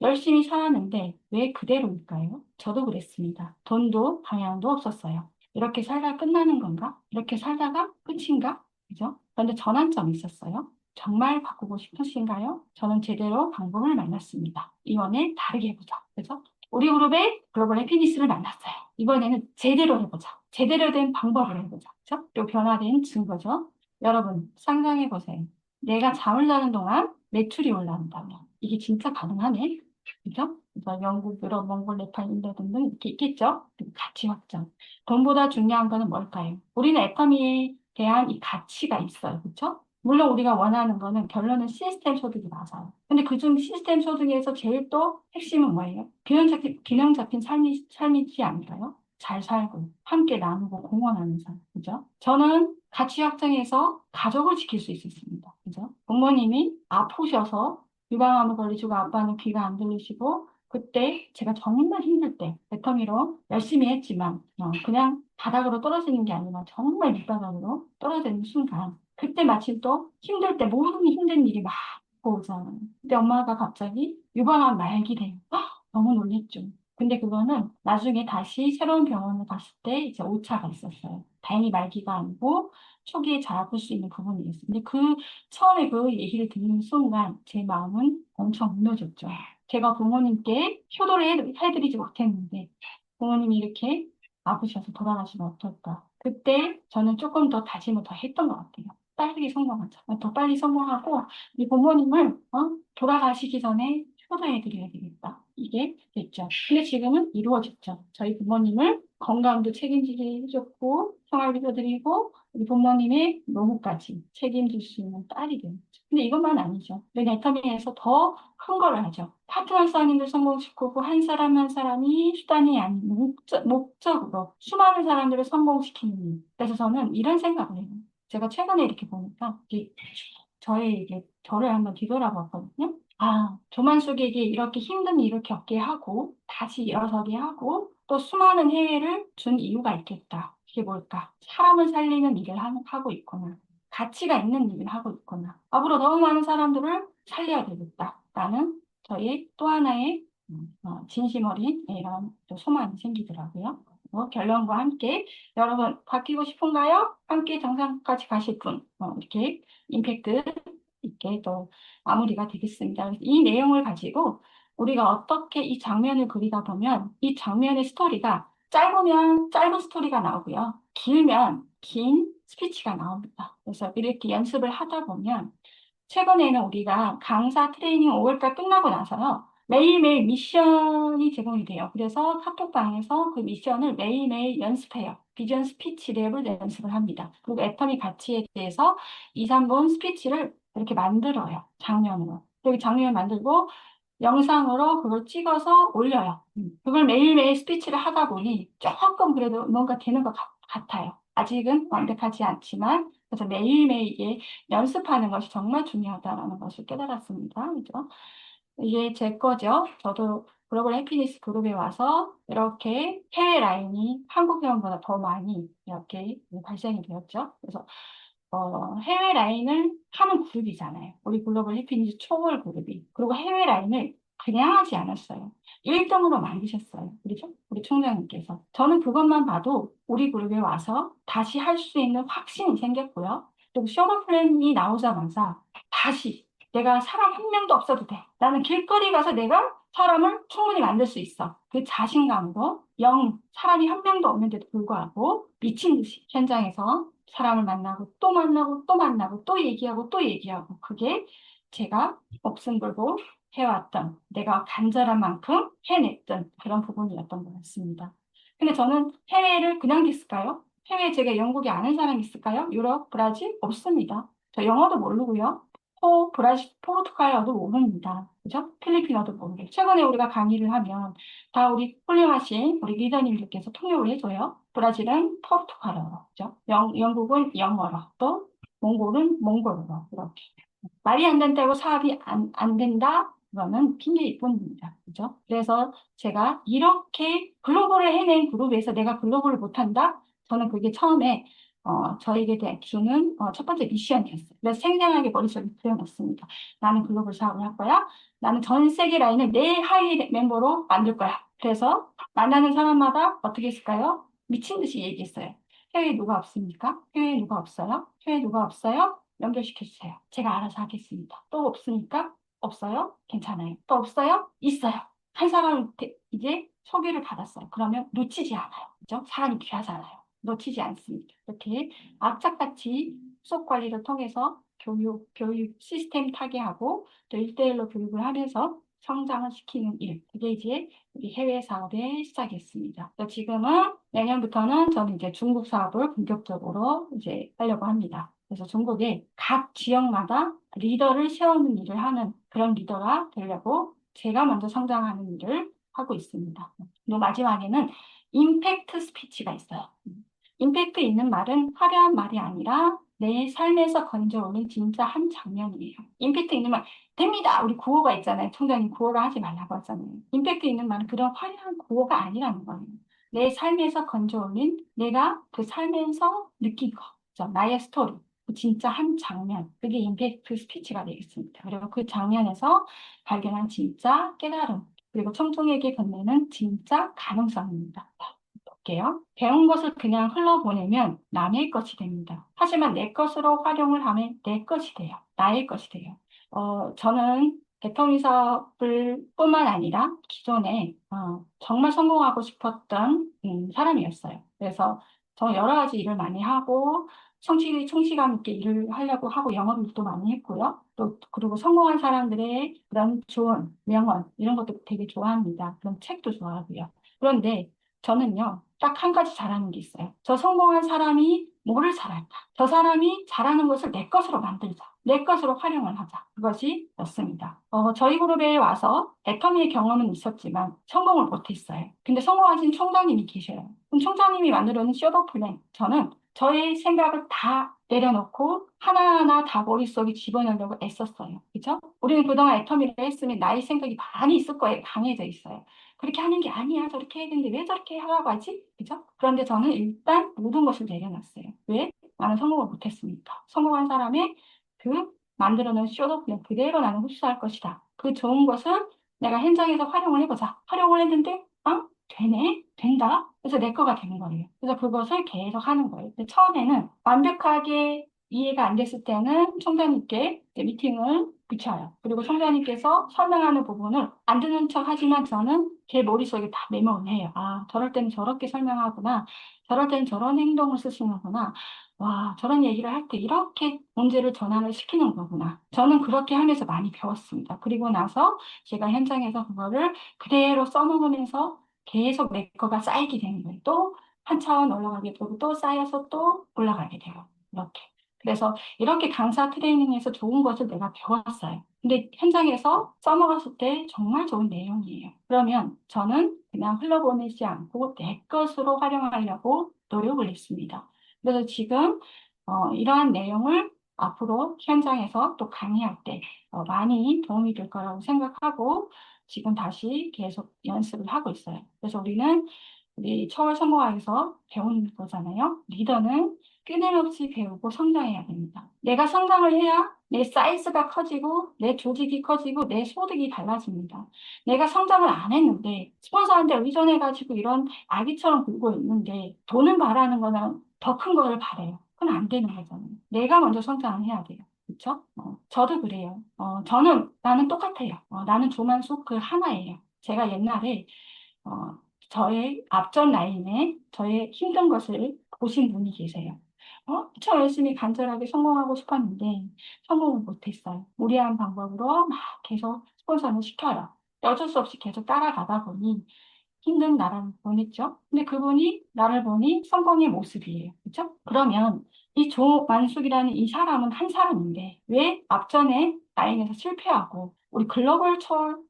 열심히 살았는데 왜 그대로일까요? 저도 그랬습니다. 돈도 방향도 없었어요. 이렇게 살다 끝나는 건가? 이렇게 살다가 끝인가? 그죠? 그런데 전환점이 있었어요. 정말 바꾸고 싶으신가요? 저는 제대로 방법을 만났습니다. 이번엔 다르게 해보자. 그죠? 우리 그룹의 글로벌 해피니스를 만났어요. 이번에는 제대로 해보자. 제대로 된 방법을 해보자. 그죠? 또 변화된 증거죠. 여러분, 상상해보세요. 내가 잠을 자는 동안 매출이 올라온다면 이게 진짜 가능하네. 그죠? 그래서 영국, 유럽, 몽골, 네팔, 인도 등등 이렇게 있겠죠? 그리고 가치 확장. 돈보다 중요한 거는 뭘까요? 우리는 애터미에 대한 이 가치가 있어요. 그렇죠? 물론 우리가 원하는 거는 결론은 시스템 소득이 맞아요. 근데 그중 시스템 소득에서 제일 또 핵심은 뭐예요? 균형 잡힌 삶이지 않을까요? 잘 살고, 함께 나누고, 공헌하는 삶. 그죠? 저는 가치 확장해서 가족을 지킬 수 있었습니다. 그죠? 부모님이 아프셔서 유방암을 걸리시고 아빠는 귀가 안 들리시고 그때 제가 정말 힘들 때 배터미로 열심히 했지만 그냥 바닥으로 떨어지는 게 아니라 정말 밑바닥으로 떨어지는 순간 그때 마침 또 힘들 때 모든 힘든 일이 막 오잖아요. 근데 엄마가 갑자기 유방암 말기래요. 너무 놀랬죠. 근데 그거는 나중에 다시 새로운 병원을 갔을 때 이제 오차가 있었어요. 다행히 말기가 아니고 초기에 잘 아플 수 있는 부분이었어요. 근데 처음에 그 얘기를 듣는 순간 제 마음은 엄청 무너졌죠. 제가 부모님께 효도를 해드리지 못했는데 부모님이 이렇게 아프셔서 돌아가시면 어떨까. 그때 저는 조금 더 다짐을 더 했던 것 같아요. 빨리 성공하자. 더 빨리 성공하고 이 부모님을 돌아가시기 전에 효도해드려야 되겠다. 이게 됐죠. 근데 지금은 이루어졌죠. 저희 부모님을 건강도 책임지게 해줬고 생활비도 드리고 우리 부모님의 노후까지 책임질 수 있는 딸이 되었죠. 근데 이것만 아니죠. 우리 네터미에서 더 큰 걸 하죠. 파트너 사인을 성공시키고 한 사람 한 사람이 수단이 아닌 목적으로 수많은 사람들을 성공시키는 일. 그래서 저는 이런 생각을 해요. 제가 최근에 이렇게 보니까 저를 한번 뒤돌아봤거든요. 조만숙에게 이렇게 힘든 일을 겪게 하고 다시 일어서게 하고 또 수많은 해외를 준 이유가 있겠다. 그게 뭘까? 사람을 살리는 일을 하고 있거나 가치가 있는 일을 하고 있거나 앞으로 너무 많은 사람들을 살려야 되겠다라는 저의 또 하나의 진심 어린 이런 또 소망이 생기더라고요. 결론과 함께 여러분 바뀌고 싶은가요? 함께 정상까지 가실 분 이렇게 임팩트 있게 또 마무리가 되겠습니다. 그래서 이 내용을 가지고 우리가 어떻게 이 장면을 그리다 보면 이 장면의 스토리가 짧으면 짧은 스토리가 나오고요. 길면 긴 스피치가 나옵니다. 그래서 이렇게 연습을 하다 보면 최근에는 우리가 강사 트레이닝 5월달 끝나고 나서요. 매일매일 미션이 제공이 돼요. 그래서 카톡방에서 그 미션을 매일매일 연습해요. 비전 스피치 랩을 연습을 합니다. 그리고 애터미 가치에 대해서 2, 3분 스피치를 이렇게 만들어요. 장면으로. 그리고 장면 만들고 영상으로 그걸 찍어서 올려요. 그걸 매일매일 스피치를 하다 보니 조금 그래도 뭔가 되는 것 같아요. 아직은 완벽하지 않지만 그래서 매일매일 이게 연습하는 것이 정말 중요하다는 것을 깨달았습니다. 그죠? 이게 제 거죠. 저도 글로벌 해피니스 그룹에 와서 이렇게 해외 라인이 한국 회원보다 더 많이 이렇게 발생이 되었죠. 그래서 해외 라인을 하는 그룹이잖아요. 우리 글로벌 해피니스 초월 그룹이. 그리고 해외 라인을 그냥 하지 않았어요. 1등으로 만드셨어요. 우리 총장님께서. 저는 그것만 봐도 우리 그룹에 와서 다시 할 수 있는 확신이 생겼고요. 또 쇼머 플랜이 나오자마자 다시 내가 사람 한 명도 없어도 돼. 나는 길거리 가서 내가 사람을 충분히 만들 수 있어. 그 자신감으로 사람이 한 명도 없는데도 불구하고 미친 듯이 현장에서 사람을 만나고 또 만나고 또 만나고 또 얘기하고 또 얘기하고 그게 제가 목숨 걸고 해왔던 내가 간절한 만큼 해냈던 그런 부분이었던 것 같습니다. 근데 저는 해외를 그냥 갔을까요? 해외에 제가 영국에 아는 사람이 있을까요? 유럽, 브라질? 없습니다. 저 영어도 모르고요. 브라질, 포르투갈어도 모릅니다. 그죠? 필리핀어도 모르고. 최근에 우리가 강의를 하면 다 우리 훌륭하신 우리 리더님들께서 통역을 해줘요. 브라질은 포르투갈어로, 그죠? 영국은 영어로, 또 몽골은 몽골어로, 이렇게. 말이 안 된다고 사업이 안 된다? 그거는 핑계일 뿐입니다. 그죠? 그래서 제가 이렇게 글로벌을 해낸 그룹에서 내가 글로벌을 못한다? 저는 그게 처음에 저에게 대한 주는 첫 번째 미션이었어요. 그래서 생생하게 머릿속에 그려놨습니다. 나는 글로벌 사업을 할 거야. 나는 전 세계 라인을 내 하위 멤버로 만들 거야. 그래서 만나는 사람마다 어떻게 했을까요? 미친 듯이 얘기했어요. 해외에 누가 없습니까? 해외에 누가 없어요? 해외에 누가 없어요? 연결시켜주세요. 제가 알아서 하겠습니다. 또 없으니까 없어요? 괜찮아요. 또 없어요? 있어요. 한 사람한테 이제 소개를 받았어요. 그러면 놓치지 않아요. 그죠? 사람이 귀하잖아요. 놓치지 않습니다. 이렇게 악착같이 수업 관리를 통해서 교육 시스템 타개하고 또 1대1로 교육을 하면서 성장을 시키는 일. 그게 이제 우리 해외 사업의 시작이었습니다. 지금은 내년부터는 저는 이제 중국 사업을 본격적으로 이제 하려고 합니다. 그래서 중국의 각 지역마다 리더를 세우는 일을 하는 그런 리더가 되려고 제가 먼저 성장하는 일을 하고 있습니다. 또 마지막에는 임팩트 스피치가 있어요. 임팩트 있는 말은 화려한 말이 아니라 내 삶에서 건져오는 진짜 한 장면이에요. 임팩트 있는 말, 됩니다! 우리 구호가 있잖아요. 총장님 구호를 하지 말라고 하잖아요. 임팩트 있는 말은 그런 화려한 구호가 아니라는 거예요. 내 삶에서 건져오는 내가 그 삶에서 느낀 거, 나의 스토리. 그 진짜 한 장면, 그게 임팩트 스피치가 되겠습니다. 그리고 그 장면에서 발견한 진짜 깨달음, 그리고 청중에게 건네는 진짜 가능성입니다. 볼게요. 배운 것을 그냥 흘러보내면 남의 것이 됩니다. 하지만 내 것으로 활용을 하면 내 것이 돼요. 나의 것이 돼요. 저는 대통령 사업을 뿐만 아니라 기존에 정말 성공하고 싶었던 사람이었어요. 그래서 저 여러 가지 일을 많이 하고 성실감 있게 일을 하려고 하고 영업일도 많이 했고요. 또 그리고 성공한 사람들의 그런 조언, 명언 이런 것도 되게 좋아합니다. 그런 책도 좋아하고요. 그런데 저는요, 딱 한 가지 잘하는 게 있어요. 저 성공한 사람이 뭐를 잘할까? 저 사람이 잘하는 것을 내 것으로 만들자. 내 것으로 활용을 하자. 그것이 였습니다. 저희 그룹에 와서 애터미의 경험은 있었지만 성공을 못했어요. 근데 성공하신 총장님이 계셔요. 그럼 총장님이 만들어놓은 쇼더 플랜. 저는 저의 생각을 다 내려놓고 하나하나 다 머릿속에 집어넣으려고 애썼어요. 그죠? 우리는 그동안 애터미를 했으면 나의 생각이 많이 있을 거예요. 강해져 있어요. 그렇게 하는 게 아니야. 저렇게 해야 되는데 왜 저렇게 하라고 하지? 그죠? 그런데 저는 일단 모든 것을 내려놨어요. 왜? 나는 성공을 못했으니까. 성공한 사람의 그 만들어 놓은 쇼도 그냥 그대로 나는 흡수할 것이다. 그 좋은 것을 내가 현장에서 활용을 해보자. 활용을 했는데, 되네? 된다? 그래서 내 거가 된 거예요. 그래서 그것을 계속 하는 거예요. 근데 처음에는 완벽하게 이해가 안 됐을 때는 총장님께 이제 미팅을 붙여요. 그리고 총장님께서 설명하는 부분을 안 듣는 척 하지만 저는 제 머릿속에 다 메모를 해요. 아, 저럴 때는 저렇게 설명하구나. 저럴 때는 저런 행동을 쓰시는구나. 와, 저런 얘기를 할 때 이렇게 문제를 전환을 시키는 거구나. 저는 그렇게 하면서 많이 배웠습니다. 그리고 나서 제가 현장에서 그거를 그대로 써먹으면서 계속 내 거가 쌓이게 되는 거예요. 또 한 차원 올라가게 되고 또 쌓여서 또 올라가게 돼요. 이렇게. 그래서 이렇게 강사 트레이닝에서 좋은 것을 내가 배웠어요. 근데 현장에서 써먹었을 때 정말 좋은 내용이에요. 그러면 저는 그냥 흘러보내지 않고 내 것으로 활용하려고 노력을 했습니다. 그래서 지금 이러한 내용을 앞으로 현장에서 또 강의할 때 많이 도움이 될 거라고 생각하고 지금 다시 계속 연습을 하고 있어요. 그래서 우리 처월 성공학에서 배우는 거잖아요. 리더는 끊임없이 배우고 성장해야 됩니다. 내가 성장을 해야 내 사이즈가 커지고 내 조직이 커지고 내 소득이 달라집니다. 내가 성장을 안 했는데 스폰서한테 의존해가지고 이런 아기처럼 굴고 있는데 돈을 바라는 거는 더 큰 거를 바래요. 그건 안 되는 거잖아요. 내가 먼저 성장을 해야 돼요. 그렇죠? 저도 그래요. 나는 똑같아요. 나는 조만숙 그 하나예요. 제가 옛날에 어, 저의 앞전 라인에 저의 힘든 것을 보신 분이 계세요. 저 열심히 간절하게 성공하고 싶었는데 성공을 못했어요. 무리한 방법으로 막 계속 스폰서를 시켜요. 어쩔 수 없이 계속 따라가다 보니 힘든 나라를 보냈죠. 근데 그분이 나를 보니 성공의 모습이에요. 그렇죠? 그러면 이 조만숙이라는 이 사람은 한 사람인데 왜 앞전에 라인에서 실패하고 우리 글로벌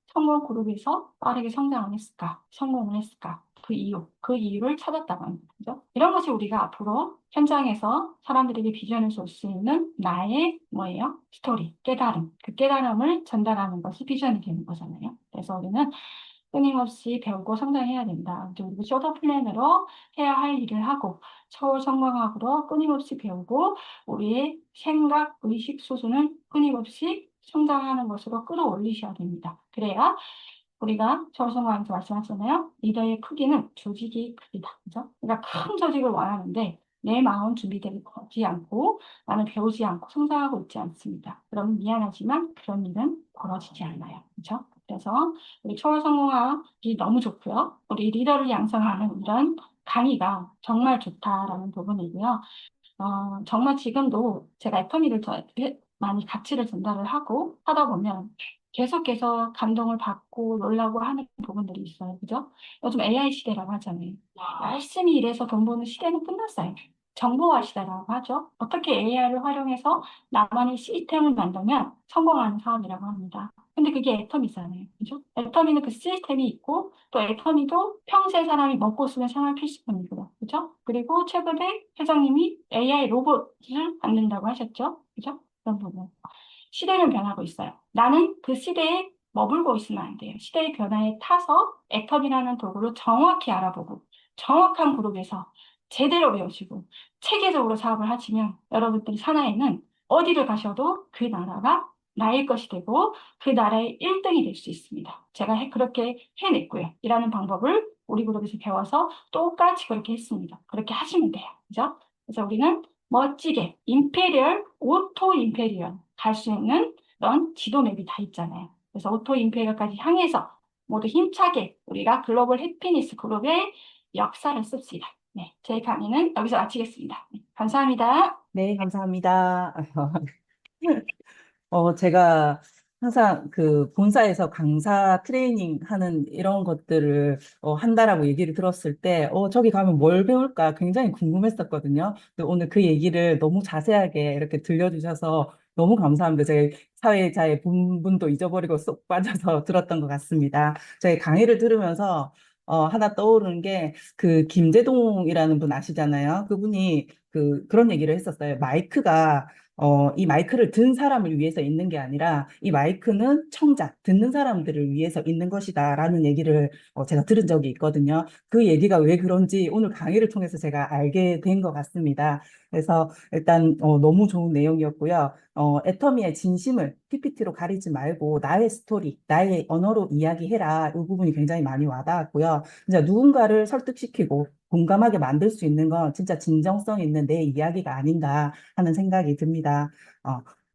성공 그룹에서 빠르게 성장을 했을까? 성공을 했을까? 그 이유를 찾았다고 합니다. 그죠? 이런 것이 우리가 앞으로 현장에서 사람들에게 비전을 줄 수 있는 나의 뭐예요? 스토리, 깨달음. 그 깨달음을 전달하는 것이 비전이 되는 거잖아요. 그래서 우리는 끊임없이 배우고 성장해야 된다. 그리고 쇼더 플랜으로 해야 할 일을 하고 서울 성공학으로 끊임없이 배우고 우리의 생각, 의식 수준을 끊임없이 성장하는 것으로 끌어올리셔야 됩니다. 그래야 우리가 서울성공학에서 말씀하셨잖아요. 리더의 크기는 조직이 크기다. 그죠? 그러니까 큰 조직을 원하는데 내 마음 준비되지 않고 나는 배우지 않고 성장하고 있지 않습니다. 그럼 미안하지만 그런 일은 벌어지지 않아요. 그렇죠? 그래서 우리 초월 성공학이 너무 좋고요. 우리 리더를 양성하는 이런 강의가 정말 좋다라는 부분이고요. 정말 지금도 제가 애터미를 더 많이 가치를 전달을 하고 하다 보면 계속해서 감동을 받고 놀라고 하는 부분들이 있어요. 그죠? 요즘 AI 시대라고 하잖아요. 열심히 일해서 돈 버는 시대는 끝났어요. 정보화 시대라고 하죠. 어떻게 AI를 활용해서 나만의 시스템을 만들면 성공하는 사업이라고 합니다. 근데 그게 애터미잖아요. 그죠? 애터미는 그 시스템이 있고 또 애터미도 평생 사람이 먹고 쓰는 생활 필수품이고요. 그죠? 그리고 최근에 회장님이 AI 로봇을 만든다고 하셨죠? 그죠? 그런 부분. 시대는 변하고 있어요. 나는 그 시대에 머물고 있으면 안 돼요. 시대의 변화에 타서 애터미라는 도구를 정확히 알아보고 정확한 그룹에서 제대로 배우시고 체계적으로 사업을 하시면 여러분들이 사나이는 어디를 가셔도 그 나라가 나일 것이 되고 그 나라의 1등이 될 수 있습니다. 제가 그렇게 해냈고요. 이라는 방법을 우리 그룹에서 배워서 똑같이 그렇게 했습니다. 그렇게 하시면 돼요. 그죠? 그래서 우리는 멋지게 임페리얼, 오토 임페리얼 갈 수 있는 그런 지도 맵이 다 있잖아요. 그래서 오토 임페리얼까지 향해서 모두 힘차게 우리가 글로벌 해피니스 그룹의 역사를 씁시다. 네, 제 강의는 여기서 마치겠습니다. 네, 감사합니다. 네, 감사합니다. 제가 항상 그 본사에서 강사 트레이닝 하는 이런 것들을 한다라고 얘기를 들었을 때, 저기 가면 뭘 배울까 굉장히 궁금했었거든요. 근데 오늘 그 얘기를 너무 자세하게 이렇게 들려주셔서 너무 감사합니다. 제가 사회자의 본분도 잊어버리고 쏙 빠져서 들었던 것 같습니다. 저희 강의를 들으면서 하나 떠오르는 게 그 김재동이라는 분 아시잖아요. 그분이 그런 얘기를 했었어요. 이 마이크를 든 사람을 위해서 있는 게 아니라 이 마이크는 청자, 듣는 사람들을 위해서 있는 것이다라는 얘기를 제가 들은 적이 있거든요. 그 얘기가 왜 그런지 오늘 강의를 통해서 제가 알게 된 것 같습니다. 그래서 일단 너무 좋은 내용이었고요. 애터미의 진심을 PPT로 가리지 말고 나의 스토리, 나의 언어로 이야기해라. 이 부분이 굉장히 많이 와닿았고요. 진짜 누군가를 설득시키고 공감하게 만들 수 있는 건 진짜 진정성 있는 내 이야기가 아닌가 하는 생각이 듭니다.